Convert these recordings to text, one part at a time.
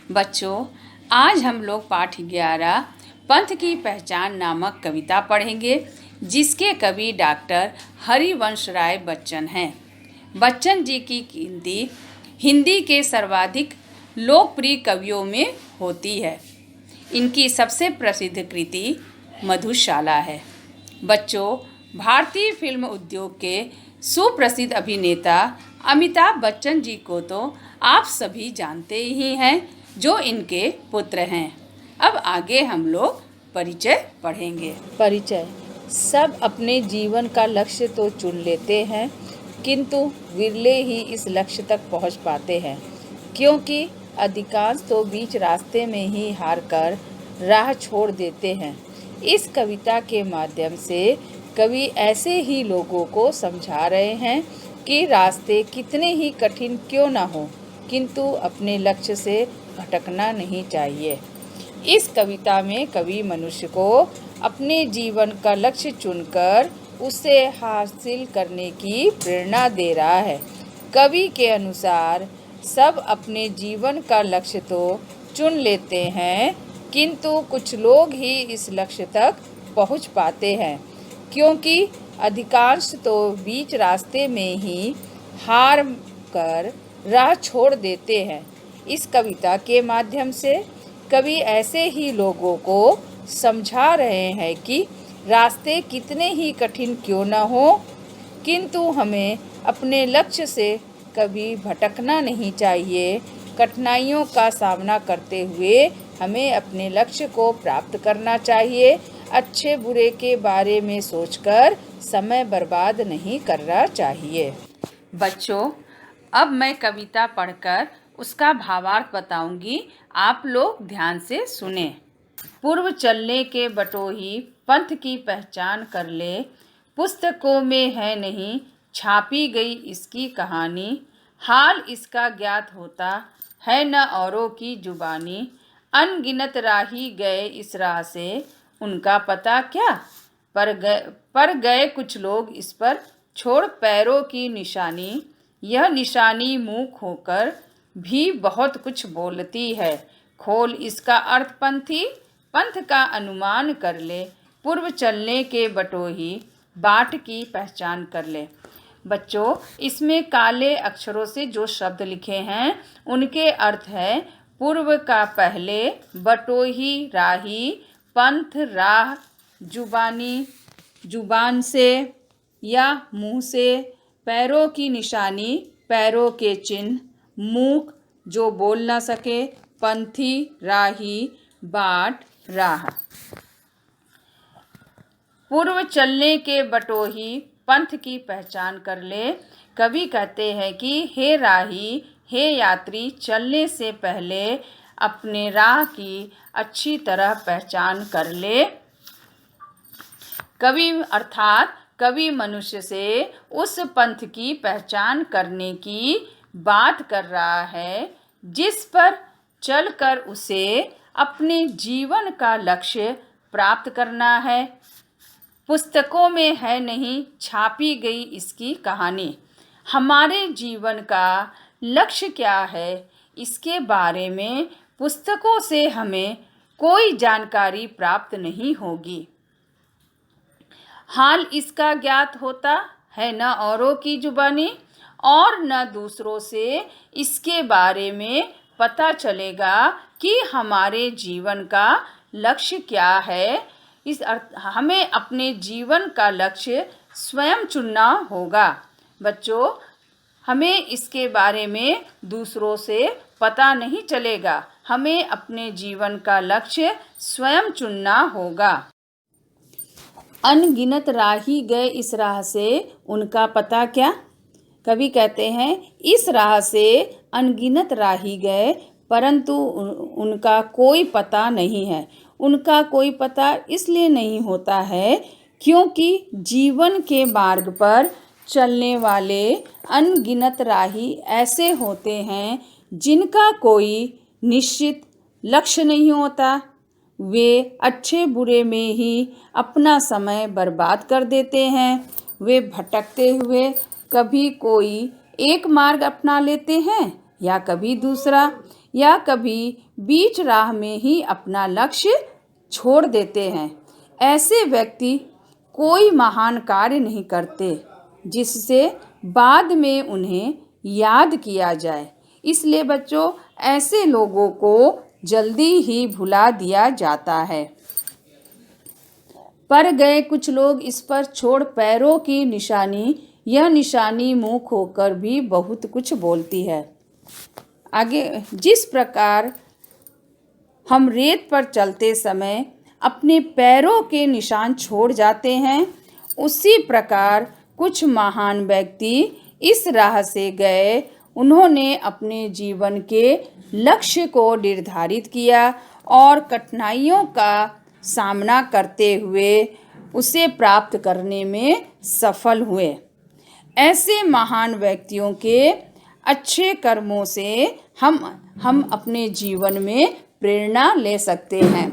बच्चों, आज हम लोग पाठ 11 पंथ की पहचान नामक कविता पढ़ेंगे, जिसके कवि डॉक्टर हरिवंश राय बच्चन हैं। बच्चन जी की गिनती हिंदी के सर्वाधिक लोकप्रिय कवियों में होती है। इनकी सबसे प्रसिद्ध कृति मधुशाला है। बच्चों, भारतीय फिल्म उद्योग के सुप्रसिद्ध अभिनेता अमिताभ बच्चन जी को तो आप सभी जानते ही हैं, जो इनके पुत्र हैं। अब आगे हम लोग परिचय पढ़ेंगे। परिचय। सब अपने जीवन का लक्ष्य तो चुन लेते हैं, किंतु विरले ही इस लक्ष्य तक पहुंच पाते हैं, क्योंकि अधिकांश तो बीच रास्ते में ही हार कर राह छोड़ देते हैं। इस कविता के माध्यम से कवि ऐसे ही लोगों को समझा रहे हैं कि रास्ते कितने ही कठिन क्यों ना हो, किंतु अपने लक्ष्य से भटकना नहीं चाहिए। इस कविता में कवि मनुष्य को अपने जीवन का लक्ष्य चुनकर उसे हासिल करने की प्रेरणा दे रहा है। कवि के अनुसार सब अपने जीवन का लक्ष्य तो चुन लेते हैं, किंतु कुछ लोग ही इस लक्ष्य तक पहुंच पाते हैं, क्योंकि अधिकांश तो बीच रास्ते में ही हार कर राह छोड़ देते हैं। इस कविता के माध्यम से कवि ऐसे ही लोगों को समझा रहे हैं कि रास्ते कितने ही कठिन क्यों न हो, किंतु हमें अपने लक्ष्य से कभी भटकना नहीं चाहिए। कठिनाइयों का सामना करते हुए हमें अपने लक्ष्य को प्राप्त करना चाहिए। अच्छे बुरे के बारे में सोचकर समय बर्बाद नहीं करना चाहिए। बच्चों, अब मैं कविता पढ़कर उसका भावार्थ बताऊंगी, आप लोग ध्यान से सुने। पूर्व चलने के बटोही पंथ की पहचान कर ले, पुस्तकों में है नहीं छापी गई इसकी कहानी। हाल इसका ज्ञात होता है न औरों की जुबानी। अनगिनत राही गए इस राह से, उनका पता क्या? पर गए कुछ लोग इस पर छोड़ पैरों की निशानी। यह निशानी मूक होकर भी बहुत कुछ बोलती है। खोल इसका अर्थ पंथी, पंथ का अनुमान कर ले। पूर्व चलने के बटोही बाट की पहचान कर ले। बच्चों, इसमें काले अक्षरों से जो शब्द लिखे हैं उनके अर्थ है पूर्व का पहले, बटोही राही, पंथ राह, जुबानी जुबान से या मुंह से, पैरों की निशानी पैरों के चिन्ह, मूक जो बोल ना सके, पंथी राही, बाट राह। पूर्व चलने के बटोही पंथ की पहचान कर ले। कवि कहते हैं कि हे राही, हे यात्री, चलने से पहले अपने राह की अच्छी तरह पहचान कर ले। कवि अर्थात कवि मनुष्य से उस पंथ की पहचान करने की बात कर रहा है, जिस पर चलकर उसे अपने जीवन का लक्ष्य प्राप्त करना है। पुस्तकों में है नहीं छापी गई इसकी कहानी। हमारे जीवन का लक्ष्य क्या है, इसके बारे में पुस्तकों से हमें कोई जानकारी प्राप्त नहीं होगी। हाल इसका ज्ञात होता है न औरों की जुबानी, और न दूसरों से इसके बारे में पता चलेगा कि हमारे जीवन का लक्ष्य क्या है। हमें अपने जीवन का लक्ष्य स्वयं चुनना होगा। बच्चों, हमें इसके बारे में दूसरों से पता नहीं चलेगा। हमें अपने जीवन का लक्ष्य स्वयं चुनना होगा। अनगिनत राही गए इस राह से, उनका पता क्या? कवि कहते हैं इस राह से अनगिनत राही गए, परंतु उनका कोई पता नहीं है। उनका कोई पता इसलिए नहीं होता है क्योंकि जीवन के मार्ग पर चलने वाले अनगिनत राही ऐसे होते हैं जिनका कोई निश्चित लक्ष्य नहीं होता। वे अच्छे बुरे में ही अपना समय बर्बाद कर देते हैं। वे भटकते हुए कभी कोई एक मार्ग अपना लेते हैं या कभी दूसरा, या कभी बीच राह में ही अपना लक्ष्य छोड़ देते हैं। ऐसे व्यक्ति कोई महान कार्य नहीं करते जिससे बाद में उन्हें याद किया जाए। इसलिए बच्चों, ऐसे लोगों को जल्दी ही भुला दिया जाता है। पर गए कुछ लोग इस पर छोड़ पैरों की निशानी, यह निशानी मुख होकर भी बहुत कुछ बोलती है। आगे, जिस प्रकार हम रेत पर चलते समय अपने पैरों के निशान छोड़ जाते हैं, उसी प्रकार कुछ महान व्यक्ति इस राह से गए। उन्होंने अपने जीवन के लक्ष्य को निर्धारित किया और कठिनाइयों का सामना करते हुए उसे प्राप्त करने में सफल हुए। ऐसे महान व्यक्तियों के अच्छे कर्मों से हम अपने जीवन में प्रेरणा ले सकते हैं।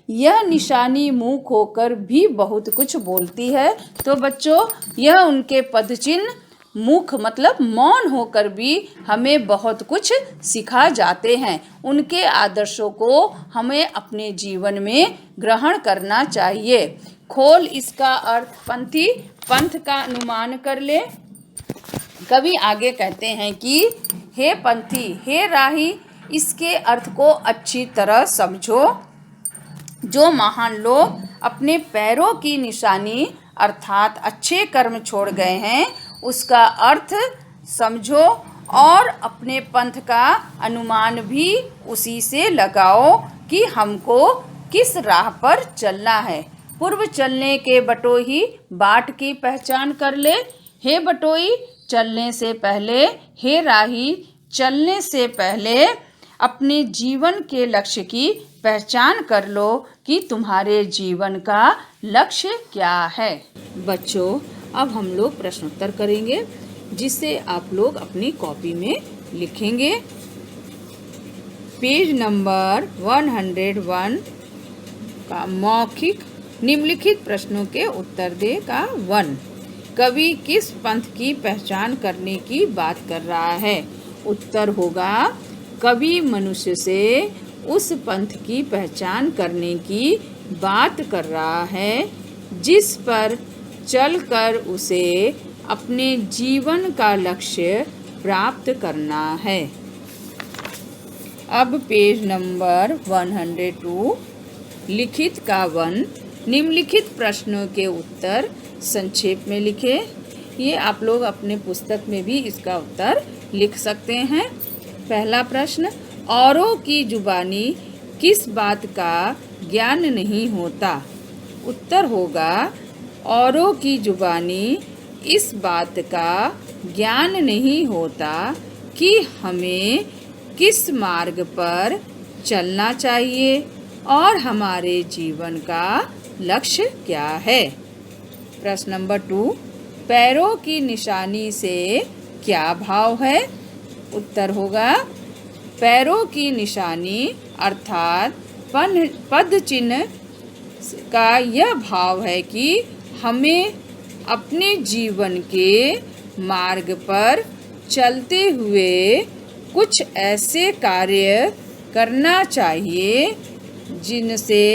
यह निशानी मुख होकर भी बहुत कुछ बोलती है। तो बच्चों, यह उनके पदचिन्ह मुख मतलब मौन होकर भी हमें बहुत कुछ सिखा जाते हैं। उनके आदर्शों को हमें अपने जीवन में ग्रहण करना चाहिए। खोल इसका अर्थ पंथी, पंथ का अनुमान कर ले। कवि आगे कहते हैं कि हे पंथी, हे राही, इसके अर्थ को अच्छी तरह समझो। जो महान लोग अपने पैरों की निशानी अर्थात अच्छे कर्म छोड़ गए हैं, उसका अर्थ समझो और अपने पंथ का अनुमान भी उसी से लगाओ कि हमको किस राह पर चलना है। पूर्व चलने के बटोही बाट की पहचान कर ले। हे बटोही, चलने से पहले, हे राही, चलने से पहले अपने जीवन के लक्ष्य की पहचान कर लो कि तुम्हारे जीवन का लक्ष्य क्या है। बच्चों, अब हम लोग प्रश्नोत्तर करेंगे, जिसे आप लोग अपनी कॉपी में लिखेंगे। पेज नंबर 101 का मौखिक निम्नलिखित प्रश्नों के उत्तर दे का 1। कवि किस पंथ की पहचान करने की बात कर रहा है? उत्तर होगा, कवि मनुष्य से उस पंथ की पहचान करने की बात कर रहा है जिस पर चलकर उसे अपने जीवन का लक्ष्य प्राप्त करना है। अब पेज नंबर 102 लिखित का 1। निम्नलिखित प्रश्नों के उत्तर संक्षेप में लिखें। ये आप लोग अपने पुस्तक में भी इसका उत्तर लिख सकते हैं। पहला प्रश्न, औरों की जुबानी किस बात का ज्ञान नहीं होता? उत्तर होगा, औरों की जुबानी इस बात का ज्ञान नहीं होता कि हमें किस मार्ग पर चलना चाहिए और हमारे जीवन का लक्ष्य क्या है। प्रश्न नंबर 2, पैरों की निशानी से क्या भाव है? उत्तर होगा, पैरों की निशानी अर्थात पद चिन्ह का यह भाव है कि हमें अपने जीवन के मार्ग पर चलते हुए कुछ ऐसे कार्य करना चाहिए जिनसे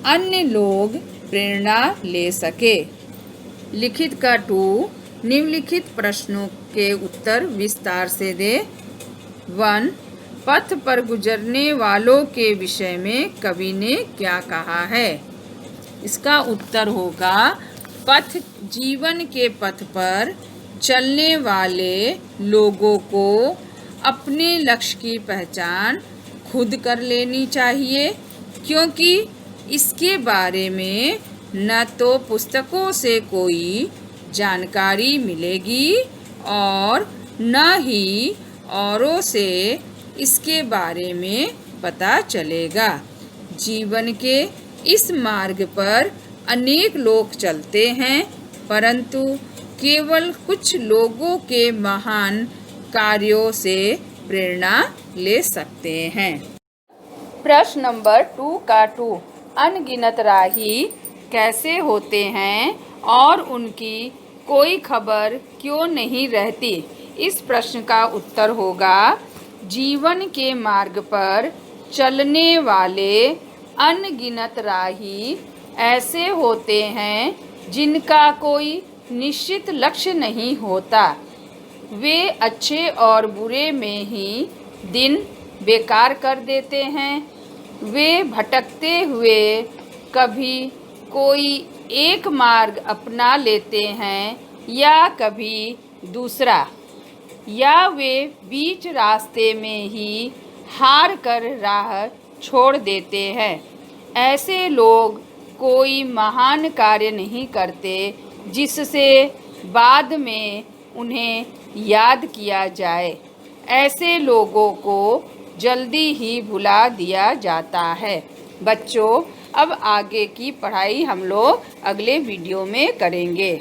अन्य लोग प्रेरणा ले सके। लिखित का 2, निम्नलिखित प्रश्नों के उत्तर विस्तार से दे। 1, पथ पर गुजरने वालों के विषय में कवि ने क्या कहा है? इसका उत्तर होगा, पथ जीवन के पथ पर चलने वाले लोगों को अपने लक्ष्य की पहचान खुद कर लेनी चाहिए, क्योंकि इसके बारे में न तो पुस्तकों से कोई जानकारी मिलेगी और न ही औरों से इसके बारे में पता चलेगा। जीवन के इस मार्ग पर अनेक लोग चलते हैं, परंतु केवल कुछ लोगों के महान कार्यों से प्रेरणा ले सकते हैं। प्रश्न नंबर 2 का 2, अनगिनत राही कैसे होते हैं और उनकी कोई खबर क्यों नहीं रहती? इस प्रश्न का उत्तर होगा, जीवन के मार्ग पर चलने वाले अनगिनत राही ऐसे होते हैं जिनका कोई निश्चित लक्ष्य नहीं होता। वे अच्छे और बुरे में ही दिन बेकार कर देते हैं। वे भटकते हुए कभी कोई एक मार्ग अपना लेते हैं या कभी दूसरा, या वे बीच रास्ते में ही हार कर राह छोड़ देते हैं। ऐसे लोग कोई महान कार्य नहीं करते जिससे बाद में उन्हें याद किया जाए। ऐसे लोगों को जल्दी ही भुला दिया जाता है। बच्चों, अब आगे की पढ़ाई हम लोग अगले वीडियो में करेंगे।